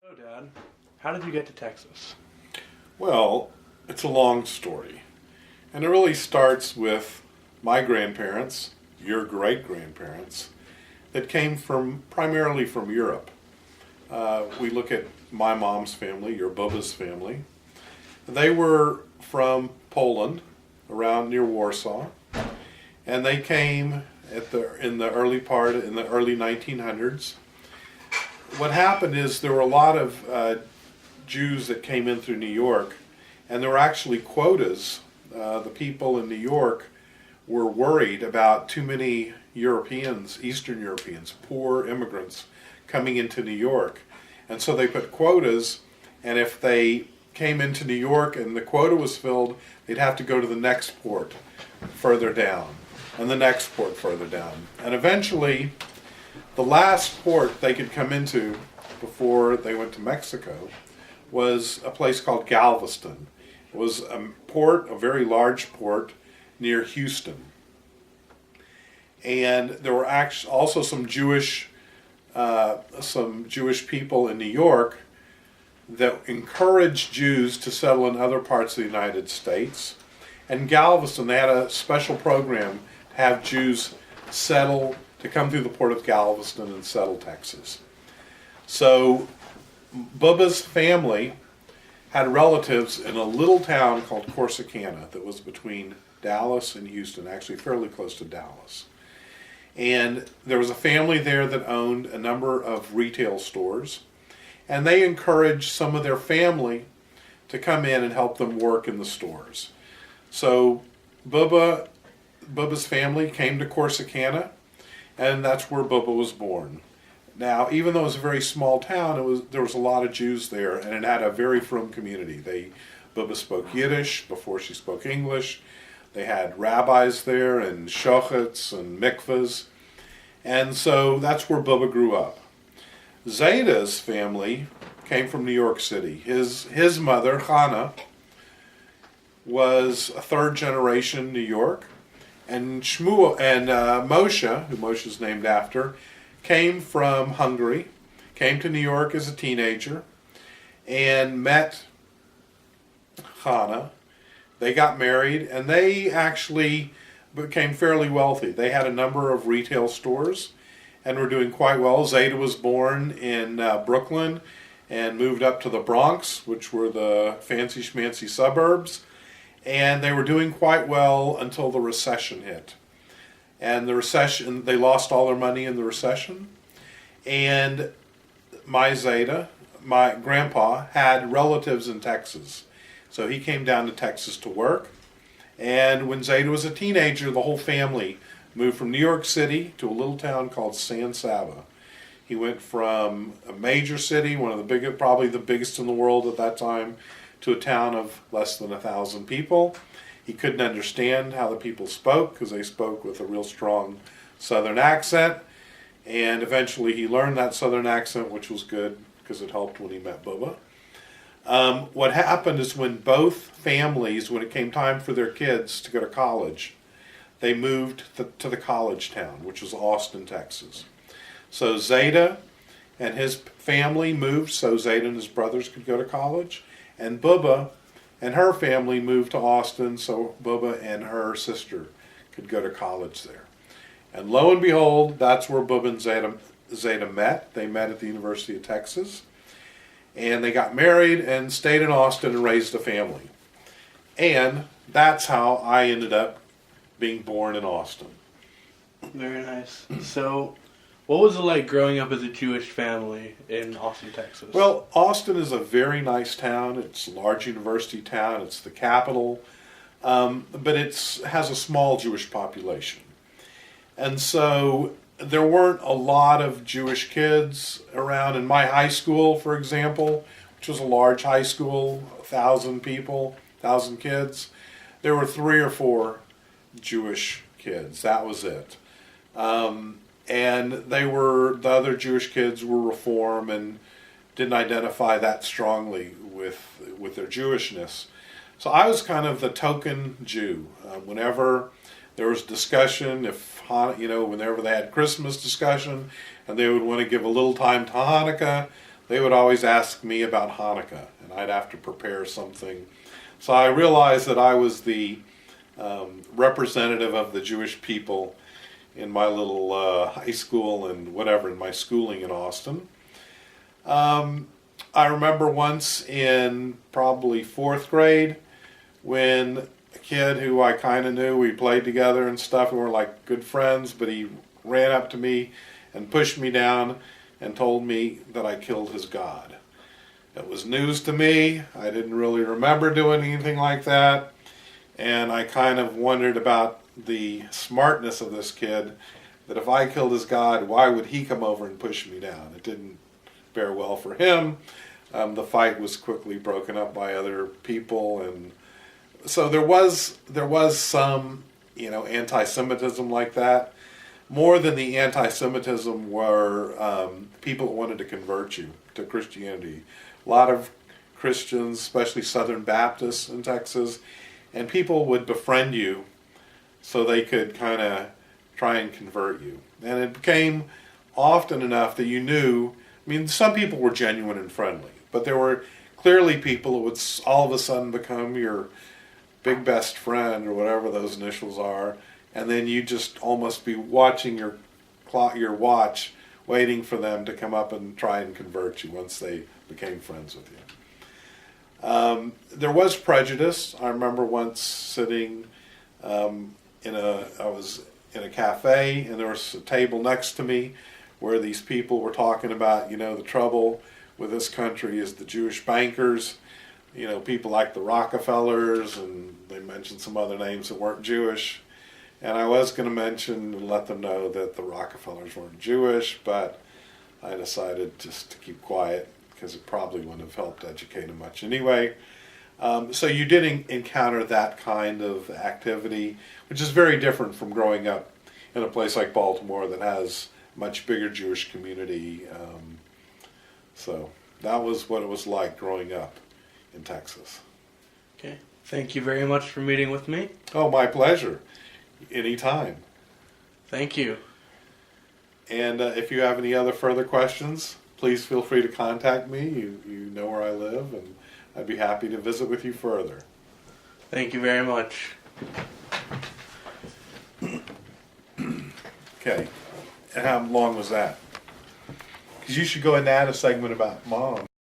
So, Dad, how did you get to Texas? Well, it's a long story. And it really starts with my grandparents, your great grandparents, that came from primarily from Europe. We look at my mom's family, your Bubba's family. They were from Poland, around near Warsaw, and they came in the early 1900s. What happened is there were a lot of Jews that came in through New York, and there were actually quotas. The people in New York were worried about too many Europeans, Eastern Europeans, poor immigrants coming into New York. And so they put quotas, and if they came into New York and the quota was filled, they'd have to go to the next port further down, and the next port further down. And eventually, the last port they could come into before they went to Mexico was a place called Galveston. It was a port, a very large port near Houston. And there were also some Jewish people in New York that encouraged Jews to settle in other parts of the United States. And Galveston, they had a special program to have Jews settle, to come through the port of Galveston and settle Texas. So Bubba's family had relatives in a little town called Corsicana that was between Dallas and Houston, actually fairly close to Dallas. And there was a family there that owned a number of retail stores, and they encouraged some of their family to come in and help them work in the stores. So Bubba's family came to Corsicana, and that's where Bubba was born. Now, even though it was a very small town, there was a lot of Jews there, and it had a very frum community. Bubba spoke Yiddish before she spoke English. They had rabbis there and shochets and mikvahs, and so that's where Bubba grew up. Zeta's family came from New York City. His mother, Hannah, was a third generation New York, and Moshe, who Moshe's named after, came from Hungary, came to New York as a teenager, and met Hannah. They got married, and they actually became fairly wealthy. They had a number of retail stores and were doing quite well. Zeta was born in Brooklyn and moved up to the Bronx, which were the fancy schmancy suburbs, and they were doing quite well until the recession hit. And the recession, they lost all their money in the recession. And my grandpa, had relatives in Texas. So he came down to Texas to work. And when Zeta was a teenager, the whole family moved from New York City to a little town called San Saba. He went from a major city, one of the biggest, probably the biggest in the world at that time, to a town of less than 1,000 people. He couldn't understand how the people spoke because they spoke with a real strong Southern accent. And eventually he learned that Southern accent, which was good because it helped when he met Bubba. What happened is when both families, when it came time for their kids to go to college, they moved to the college town, which was Austin, Texas. So Zeta and his family moved so Zeta and his brothers could go to college. And Bubba and her family moved to Austin so Bubba and her sister could go to college there. And lo and behold, that's where Bubba and Zeta met. They met at the University of Texas. And they got married and stayed in Austin and raised a family. And that's how I ended up being born in Austin. Very nice. So, what was it like growing up as a Jewish family in Austin, Texas? Well, Austin is a very nice town. It's a large university town. It's the capital. But it has a small Jewish population. And so there weren't a lot of Jewish kids around. In my high school, for example, which was a large high school, 1,000 people, 1,000 kids, there were 3 or 4 Jewish kids. That was it. And the other Jewish kids were Reform and didn't identify that strongly with their Jewishness. So I was kind of the token Jew. Whenever there was discussion, whenever they had Christmas discussion, and they would want to give a little time to Hanukkah, they would always ask me about Hanukkah, and I'd have to prepare something. So I realized that I was the representative of the Jewish people in my little high school and whatever, in my schooling in Austin. I remember once in probably 4th grade when a kid who I kind of knew, we played together and stuff, we were like good friends, but he ran up to me and pushed me down and told me that I killed his God. It was news to me. I didn't really remember doing anything like that, and I kind of wondered about the smartness of this kid, that if I killed his God, why would he come over and push me down? It didn't fare well for him. The fight was quickly broken up by other people, and so there was some, anti-Semitism like that. More than the anti-Semitism were people that wanted to convert you to Christianity. A lot of Christians, especially Southern Baptists in Texas, and people would befriend you so they could kind of try and convert you. And it became often enough that you knew, some people were genuine and friendly, but there were clearly people who would all of a sudden become your big best friend or whatever those initials are, and then you just almost be watching your watch, waiting for them to come up and try and convert you once they became friends with you. There was prejudice. I remember once sitting I was in a cafe, and there was a table next to me where these people were talking about, the trouble with this country is the Jewish bankers, people like the Rockefellers, and they mentioned some other names that weren't Jewish. And I was going to mention and let them know that the Rockefellers weren't Jewish, but I decided just to keep quiet because it probably wouldn't have helped educate them much anyway. So you did encounter that kind of activity, which is very different from growing up in a place like Baltimore that has a much bigger Jewish community. So that was what it was like growing up in Texas. Okay. Thank you very much for meeting with me. Oh, my pleasure. Anytime. Thank you. And if you have any other further questions, please feel free to contact me. You know where I live, and I'd be happy to visit with you further. Thank you very much. Okay. And how long was that? Because you should go and add a segment about Mom.